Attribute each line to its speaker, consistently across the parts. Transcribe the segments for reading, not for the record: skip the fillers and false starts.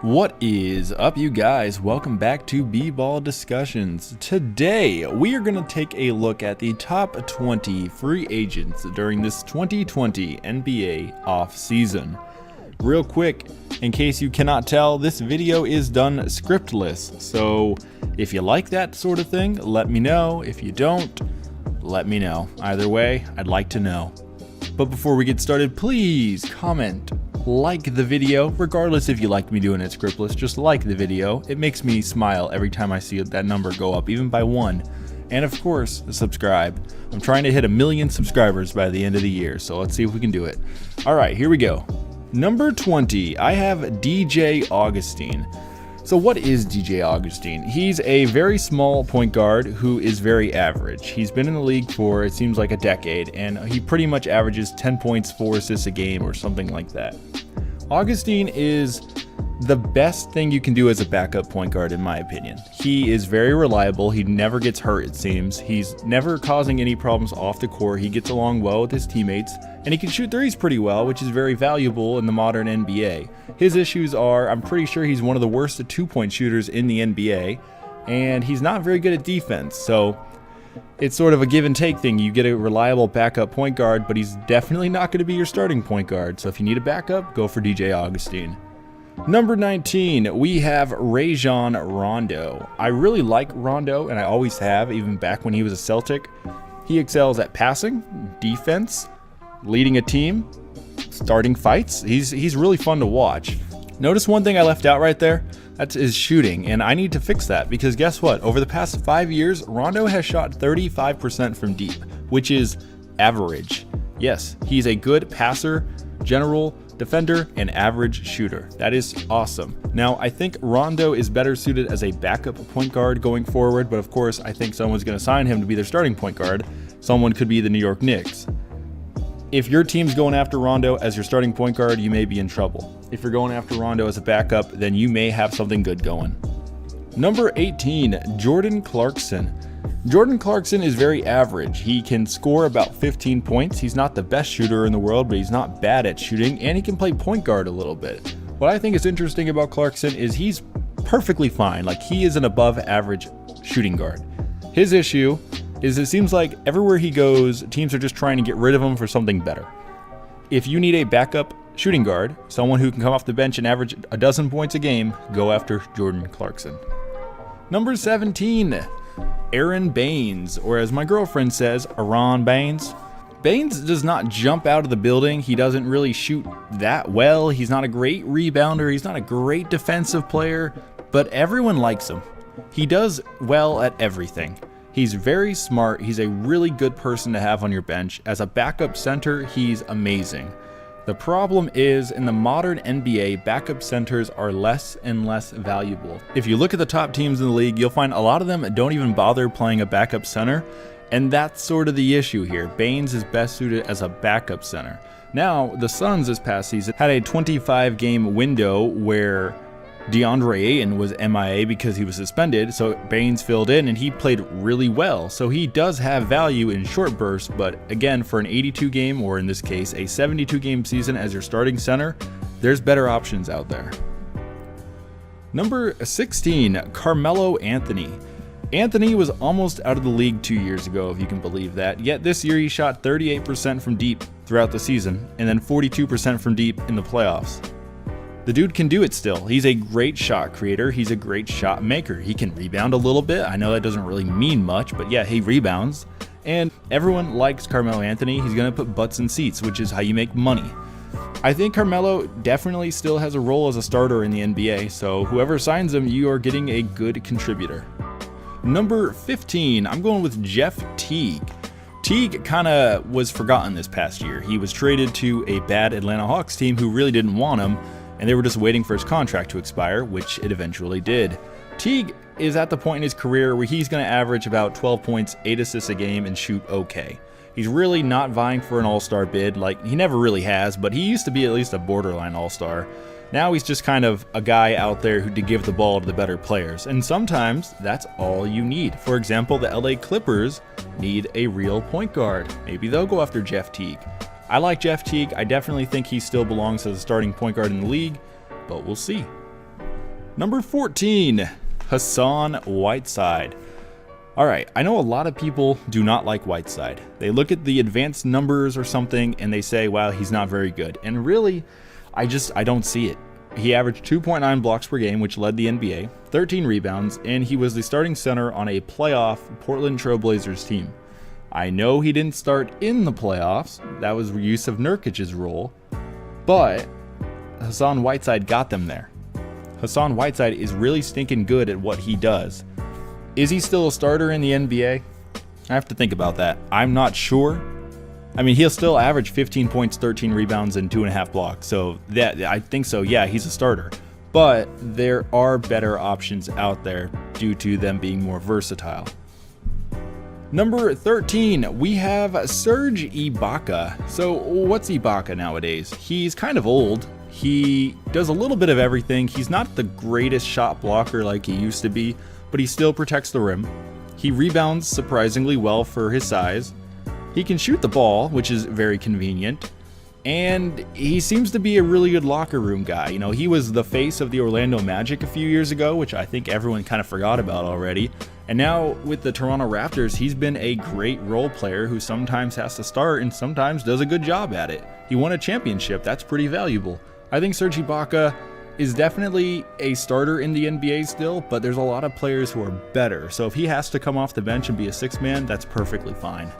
Speaker 1: What is up, you guys? Welcome back to B-Ball Discussions. Today, we are going to take a look at the top 20 free agents during this 2020 NBA offseason. Real quick, in case you cannot tell, this video is done scriptless, so if you like that sort of thing, let me know. If you don't, let me know. Either way, I'd like to know. But before we get started, please comment, like the video, regardless if you like me doing it scriptless, just like the video. It makes me smile every time I see that number go up, even by one. And of course, subscribe. I'm trying to hit 1 million subscribers by the end of the year, so let's see if we can do it. All right, here we go. Number 20, I have DJ Augustin. So what is DJ Augustin? He's a very small point guard who is very average. He's been in the league for, it seems like, a decade, and he pretty much averages 10 points, 4 assists a game or something like that. Augustin is the best thing you can do as a backup point guard, in my opinion. He is very reliable. He never gets hurt, it seems. He's never causing any problems off the court. He gets along well with his teammates, and he can shoot threes pretty well, which is very valuable in the modern NBA. His issues are, I'm pretty sure he's one of the worst two-point shooters in the NBA, and he's not very good at defense, so it's sort of a give and take thing. You get a reliable backup point guard, but he's definitely not going to be your starting point guard, so if you need a backup, go for DJ Augustin. Number 19, we have Rajon Rondo. I really like Rondo, and I always have, even back when he was a Celtic. He excels at passing, defense, leading a team, starting fights. He's really fun to watch. Notice one thing I left out right there? That's his shooting, and I need to fix that because guess what? Over the past 5 years, Rondo has shot 35% from deep, which is average. Yes, he's a good passer, general defender, and average shooter. That is awesome. Now, I think Rondo is better suited as a backup point guard going forward, but of course, I think someone's going to sign him to be their starting point guard. Someone could be the New York Knicks. If your team's going after Rondo as your starting point guard, you may be in trouble. If you're going after Rondo as a backup, then you may have something good going. Number 18, Jordan Clarkson. Jordan Clarkson is very average. He can score about 15 points. He's not the best shooter in the world, but he's not bad at shooting, and he can play point guard a little bit. What I think is interesting about Clarkson is he's perfectly fine. Like, he is an above average shooting guard. His issue is it seems like everywhere he goes, teams are just trying to get rid of him for something better. If you need a backup shooting guard, someone who can come off the bench and average 12 points a game, go after Jordan Clarkson. Number 17, Aron Baynes, or as my girlfriend says, Aron Baynes. Baynes does not jump out of the building. He doesn't really shoot that well. He's not a great rebounder. He's not a great defensive player, but everyone likes him. He does well at everything. He's very smart. He's a really good person to have on your bench. As a backup center, he's amazing. The problem is, in the modern NBA, backup centers are less and less valuable. If you look at the top teams in the league, you'll find a lot of them don't even bother playing a backup center, and that's sort of the issue here. Baynes is best suited as a backup center. Now, the Suns this past season had a 25-game window where DeAndre Ayton was MIA because he was suspended, so Baynes filled in and he played really well. So he does have value in short bursts, but again, for an 82-game, or in this case, a 72-game season as your starting center, there's better options out there. Number 16, Carmelo Anthony. Anthony was almost out of the league 2 years ago, if you can believe that, yet this year he shot 38% from deep throughout the season, and then 42% from deep in the playoffs. The dude can do it still. He's a great shot creator. He's a great shot maker. He can rebound a little bit. I know that doesn't really mean much, but yeah, he rebounds. And everyone likes Carmelo Anthony. He's going to put butts in seats, which is how you make money. I think Carmelo definitely still has a role as a starter in the NBA, so whoever signs him, you are getting a good contributor. Number 15, I'm going with Jeff Teague. Teague kind of was forgotten this past year. He was traded to a bad Atlanta Hawks team who really didn't want him, and they were just waiting for his contract to expire, which it eventually did. Teague is at the point in his career where he's going to average about 12 points, 8 assists a game, and shoot okay. He's really not vying for an all-star bid, like he never really has, but he used to be at least a borderline all-star. Now he's just kind of a guy out there who to give the ball to the better players, and sometimes that's all you need. For example, the LA Clippers need a real point guard. Maybe they'll go after Jeff Teague. I like Jeff Teague. I definitely think he still belongs as a starting point guard in the league, but we'll see. Number 14, Hassan Whiteside. All right, I know a lot of people do not like Whiteside. They look at the advanced numbers or something and they say, wow, he's not very good. And really, I don't see it. He averaged 2.9 blocks per game, which led the NBA, 13 rebounds, and he was the starting center on a playoff Portland Trail Blazers team. I know he didn't start in the playoffs. That was Jusuf Nurkic's role, but Hassan Whiteside got them there. Hassan Whiteside is really stinking good at what he does. Is he still a starter in the NBA? I have to think about that. I'm not sure. I mean, he'll still average 15 points, 13 rebounds, and 2.5 blocks. So that, I think so. Yeah, he's a starter. But there are better options out there due to them being more versatile. Number 13, we have Serge Ibaka. So what's Ibaka nowadays? He's kind of old. He does a little bit of everything. He's not the greatest shot blocker like he used to be, but he still protects the rim. He rebounds surprisingly well for his size. He can shoot the ball, which is very convenient. And he seems to be a really good locker room guy. You know, he was the face of the Orlando Magic a few years ago, which I think everyone kind of forgot about already. And now with the Toronto Raptors, he's been a great role player who sometimes has to start and sometimes does a good job at it. He won a championship. That's pretty valuable. I think Serge Ibaka is definitely a starter in the NBA still, but there's a lot of players who are better. So if he has to come off the bench and be a sixth man, that's perfectly fine.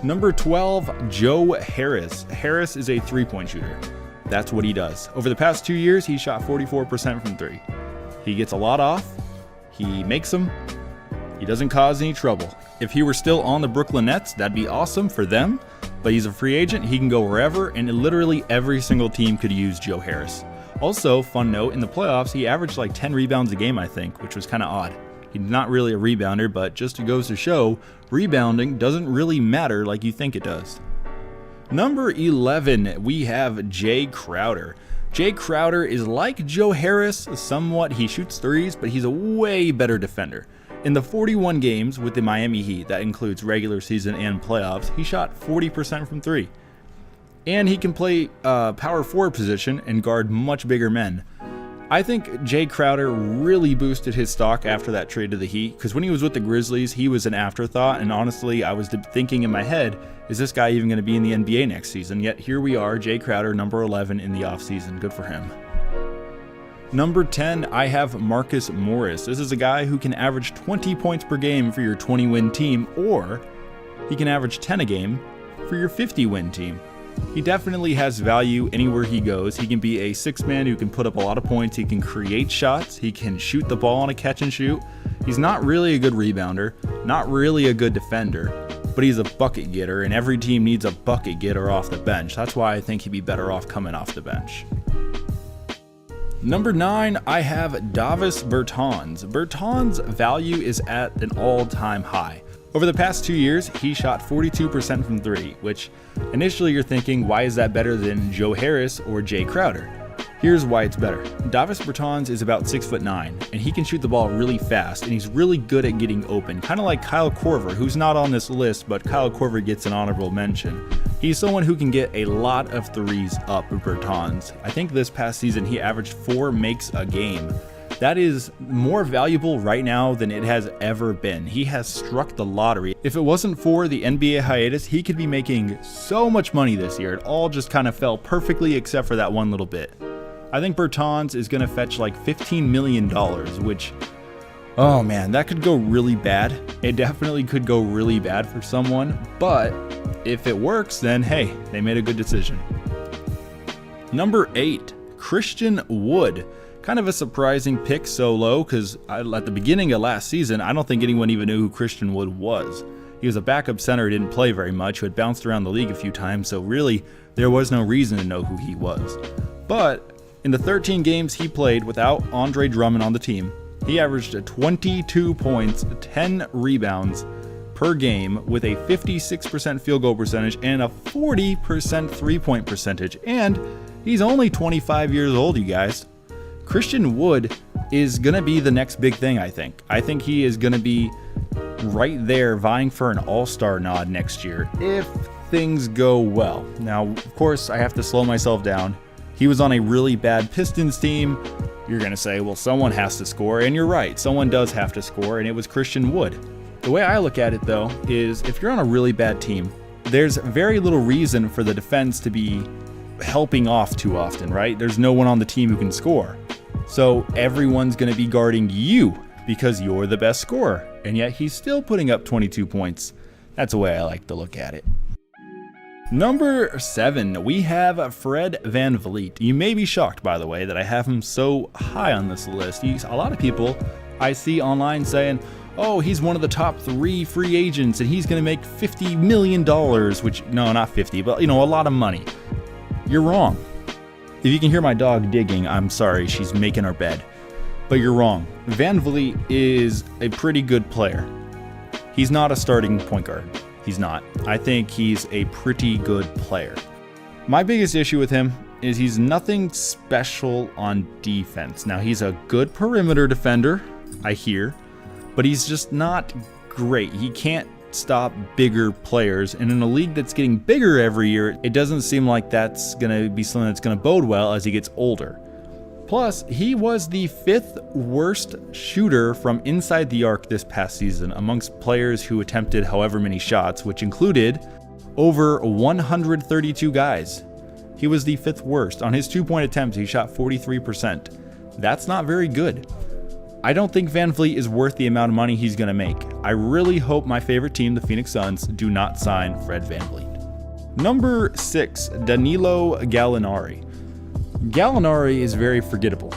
Speaker 1: Number 12, Joe Harris. Harris is a three-point shooter. That's what he does. Over the past 2 years, he shot 44% from three. He gets a lot off. He makes them. He doesn't cause any trouble. If he were still on the Brooklyn Nets, that'd be awesome for them. But he's a free agent. He can go wherever, and literally every single team could use Joe Harris. Also, fun note, in the playoffs, he averaged like 10 rebounds a game, I think, which was kind of odd. He's not really a rebounder, but just goes to show, rebounding doesn't really matter like you think it does. Number 11, we have Jae Crowder. Jae Crowder is like Joe Harris somewhat. He shoots threes, but he's a way better defender. In the 41 games with the Miami Heat, that includes regular season and playoffs, he shot 40% from three. And he can play power forward position and guard much bigger men. I think Jae Crowder really boosted his stock after that trade to the Heat, because when he was with the Grizzlies, he was an afterthought, and honestly, I was thinking in my head, is this guy even going to be in the NBA next season? Yet here we are, Jae Crowder, number 11 in the offseason. Good for him. Number 10, I have Marcus Morris. This is a guy who can average 20 points per game for your 20-win team, or he can average 10 a game for your 50-win team. He definitely has value anywhere he goes. He can be a six-man who can put up a lot of points. He can create shots. He can shoot the ball on a catch and shoot. He's not really a good rebounder, not really a good defender, but he's a bucket getter, and every team needs a bucket getter off the bench. That's why I think he'd be better off coming off the bench. Number 9, I have Davis Bertans. Bertans' value is at an all-time high. Over the past 2 years, he shot 42% from three, which initially you're thinking, why is that better than Joe Harris or Jae Crowder? Here's why it's better. Davis Bertans is about 6'9", and he can shoot the ball really fast, and he's really good at getting open, kind of like Kyle Korver, who's not on this list, but Kyle Korver gets an honorable mention. He's someone who can get a lot of threes up Bertans. I think this past season he averaged 4 makes a game. That is more valuable right now than it has ever been. He has struck the lottery. If it wasn't for the NBA hiatus, he could be making so much money this year. It all just kind of fell perfectly except for that one little bit. I think Bertans is going to fetch like $15 million, which, oh man, that could go really bad. It definitely could go really bad for someone, but if it works, then hey, they made a good decision. Number 8, Christian Wood. Kind of a surprising pick so low, because at the beginning of last season, I don't think anyone even knew who Christian Wood was. He was a backup center who didn't play very much, who had bounced around the league a few times, so really, there was no reason to know who he was. But in the 13 games he played without Andre Drummond on the team, he averaged 22 points, 10 rebounds per game with a 56% field goal percentage and a 40% three-point percentage. And he's only 25 years old, you guys. Christian Wood is going to be the next big thing, I think. I think he is going to be right there vying for an all-star nod next year if things go well. Now, of course, I have to slow myself down. He was on a really bad Pistons team. You're going to say, well, someone has to score, and you're right. Someone does have to score, and it was Christian Wood. The way I look at it, though, is if you're on a really bad team, there's very little reason for the defense to be helping off too often, right? There's no one on the team who can score. So everyone's going to be guarding you because you're the best scorer, and yet he's still putting up 22 points. That's the way I like to look at it. Number 7, we have Fred VanVleet. You may be shocked, by the way, that I have him so high on this list. A lot of people I see online saying, oh, he's one of the top 3 free agents and he's going to make $50 million, which, no, not 50, but, a lot of money. You're wrong. If you can hear my dog digging, I'm sorry, she's making our bed. But you're wrong. VanVleet is a pretty good player. He's not a starting point guard. He's not. I think he's a pretty good player. My biggest issue with him is he's nothing special on defense. Now, he's a good perimeter defender, I hear, but he's just not great. He can't stop bigger players, and in a league that's getting bigger every year, it doesn't seem like that's going to be something that's going to bode well as he gets older. Plus, he was the 5th worst shooter from inside the arc this past season amongst players who attempted however many shots, which included over 132 guys. He was the 5th worst. On his 2-point attempts, he shot 43%. That's not very good. I don't think VanVleet is worth the amount of money he's going to make. I really hope my favorite team, the Phoenix Suns, do not sign Fred VanVleet. Number 6, Danilo Gallinari. Gallinari is very forgettable.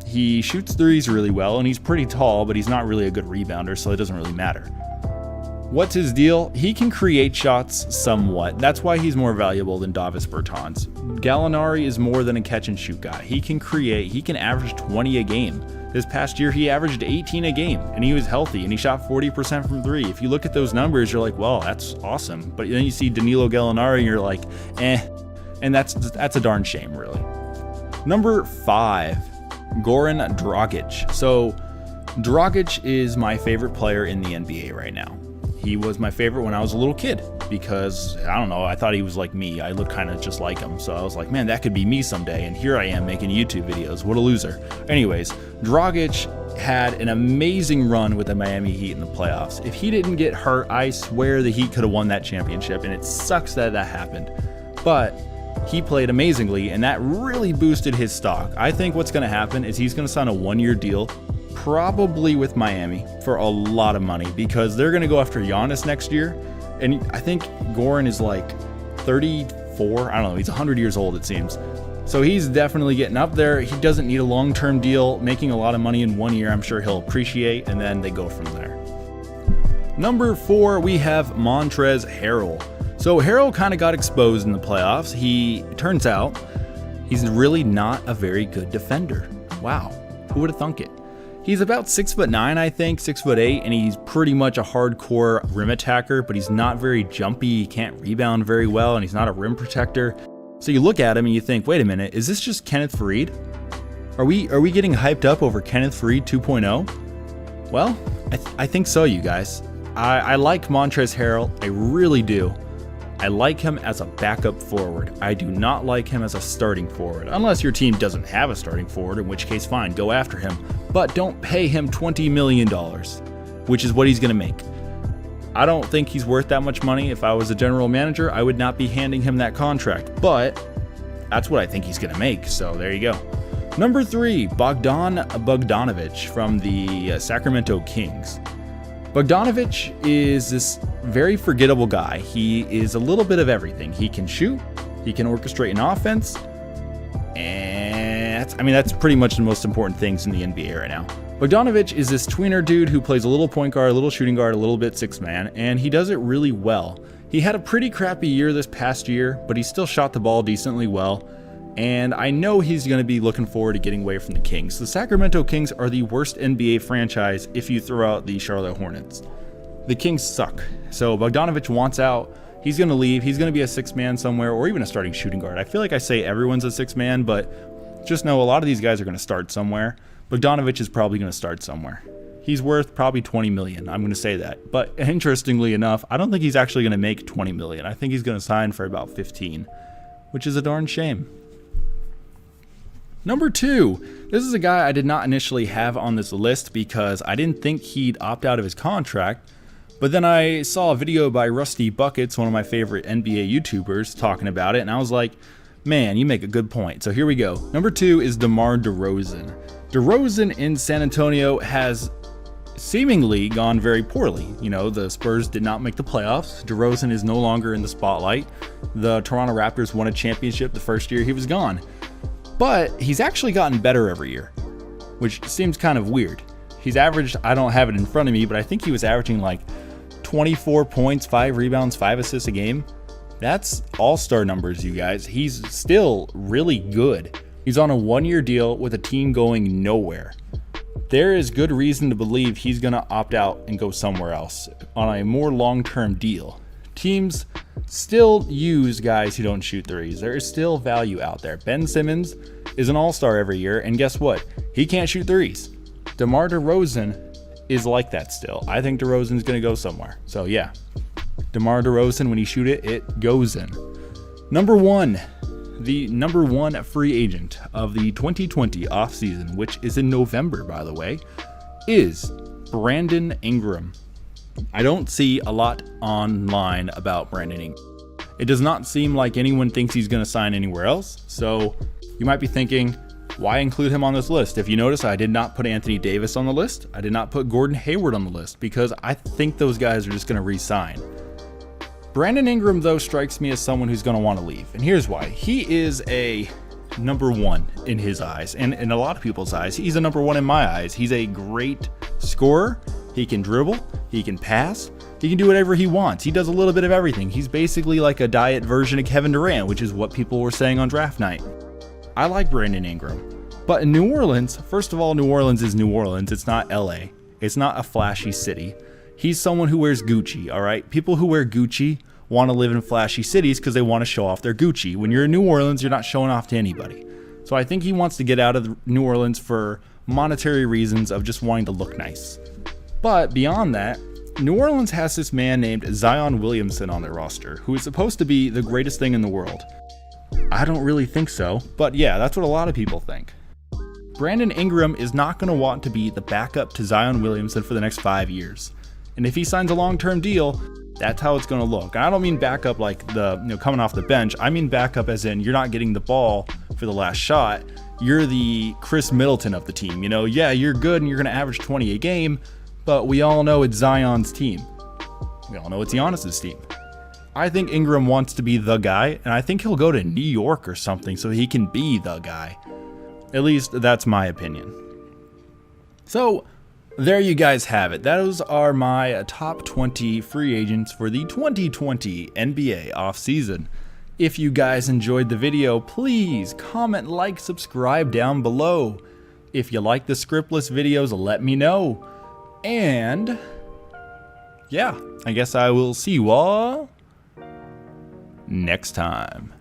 Speaker 1: He shoots threes really well, and he's pretty tall, but he's not really a good rebounder, so it doesn't really matter. What's his deal? He can create shots somewhat. That's why he's more valuable than Davis Bertans. Gallinari is more than a catch-and-shoot guy. He can create. He can average 20 a game. This past year, he averaged 18 a game, and he was healthy, and he shot 40% from 3. If you look at those numbers, you're like, well, that's awesome. But then you see Danilo Gallinari, and you're like, eh. And that's a darn shame, really. Number 5, Goran Dragic. So Dragic is my favorite player in the NBA right now. He was my favorite when I was a little kid because, I don't know, I thought he was like me. I looked kind of just like him. So I was like, man, that could be me someday. And here I am making YouTube videos. What a loser. Anyways, Dragic had an amazing run with the Miami Heat in the playoffs. If he didn't get hurt, I swear the Heat could have won that championship. And it sucks that happened. But he played amazingly, and that really boosted his stock. I think what's going to happen is he's going to sign a 1-year deal, probably with Miami, for a lot of money, because they're going to go after Giannis next year. And I think Goran is like 34. I don't know. He's 100 years old, it seems. So he's definitely getting up there. He doesn't need a long-term deal. Making a lot of money in 1 year, I'm sure he'll appreciate, and then they go from there. Number 4, we have Montrezl Harrell. So Harrell kind of got exposed in the playoffs. Turns out he's really not a very good defender. Wow, who would have thunk it? He's about 6'9", I think, 6'8", and he's pretty much a hardcore rim attacker, but he's not very jumpy. He can't rebound very well, and he's not a rim protector. So you look at him and you think, wait a minute, is this just Kenneth Faried? Are we getting hyped up over Kenneth Faried 2.0? Well, I think so, you guys. I like Montrezl Harrell. I really do. I like him as a backup forward. I do not like him as a starting forward, unless your team doesn't have a starting forward, in which case, fine, go after him. But don't pay him $20 million, which is what he's going to make. I don't think he's worth that much money. If I was a general manager, I would not be handing him that contract. But that's what I think he's going to make, so there you go. Number 3, Bogdan Bogdanovic from the Sacramento Kings. Bogdanovic is this very forgettable guy. He is a little bit of everything. He can shoot, he can orchestrate an offense, and that's pretty much the most important things in the NBA right now. Bogdanovic is this tweener dude who plays a little point guard, a little shooting guard, a little bit 6-man, and he does it really well. He had a pretty crappy year this past year, but he still shot the ball decently well. And I know he's going to be looking forward to getting away from the Kings. The Sacramento Kings are the worst NBA franchise if you throw out the Charlotte Hornets. The Kings suck. So Bogdanovic wants out. He's going to leave. He's going to be a 6-man somewhere, or even a starting shooting guard. I feel like I say everyone's a 6-man, but just know a lot of these guys are going to start somewhere. Bogdanovic is probably going to start somewhere. He's worth probably $20 million. I'm going to say that. But interestingly enough, I don't think he's actually going to make $20 million. I think he's going to sign for about 15, which is a darn shame. Number 2, this is a guy I did not initially have on this list because I didn't think he'd opt out of his contract, but then I saw a video by Rusty Buckets, one of my favorite NBA YouTubers, talking about it, and I was like, man, you make a good point. So here we go. Number 2 is DeMar DeRozan. DeRozan in San Antonio has seemingly gone very poorly. You know, the Spurs did not make the playoffs. DeRozan is no longer in the spotlight. The Toronto Raptors won a championship the first year he was gone. But he's actually gotten better every year, which seems kind of weird. He's averaged, I don't have it in front of me, but I think he was averaging like 24 points, 5 rebounds, 5 assists a game. That's all-star numbers, you guys. He's still really good. He's on a 1-year deal with a team going nowhere. There is good reason to believe he's going to opt out and go somewhere else on a more long-term deal. Teams still use guys who don't shoot threes. There is still value out there. Ben Simmons is an all-star every year, and guess what? He can't shoot threes. DeMar DeRozan is like that still. I think DeRozan's going to go somewhere. So yeah, DeMar DeRozan, when he shoot it, it goes in. Number 1, the number 1 free agent of the 2020 offseason, which is in November, by the way, is Brandon Ingram. I don't see a lot online about Brandon Ingram. It does not seem like anyone thinks he's going to sign anywhere else, so you might be thinking, why include him on this list? If you notice, I did not put Anthony Davis on the list. I did not put Gordon Hayward on the list because I think those guys are just going to re-sign. Brandon Ingram, though, strikes me as someone who's going to want to leave, and here's why. He is a number 1 in his eyes, and in a lot of people's eyes. He's a number 1 in my eyes. He's a great scorer. He can dribble, he can pass, he can do whatever he wants. He does a little bit of everything. He's basically like a diet version of Kevin Durant, which is what people were saying on draft night. I like Brandon Ingram. But in New Orleans, first of all, New Orleans is New Orleans. It's not LA. It's not a flashy city. He's someone who wears Gucci, all right? People who wear Gucci want to live in flashy cities because they want to show off their Gucci. When you're in New Orleans, you're not showing off to anybody. So I think he wants to get out of New Orleans for monetary reasons of just wanting to look nice. But beyond that, New Orleans has this man named Zion Williamson on their roster, who is supposed to be the greatest thing in the world. I don't really think so, but yeah, that's what a lot of people think. Brandon Ingram is not going to want to be the backup to Zion Williamson for the next 5 years. And if he signs a long-term deal, that's how it's going to look. And I don't mean backup like coming off the bench. I mean backup as in you're not getting the ball for the last shot. You're the Chris Middleton of the team. Yeah, you're good and you're going to average 20 a game, but we all know it's Zion's team. We all know it's Giannis's team. I think Ingram wants to be the guy, and I think he'll go to New York or something so he can be the guy. At least that's my opinion. So there you guys have it. Those are my top 20 free agents for the 2020 NBA offseason. If you guys enjoyed the video, please comment, like, subscribe down below. If you like the scriptless videos, let me know. And yeah, I guess I will see you all next time.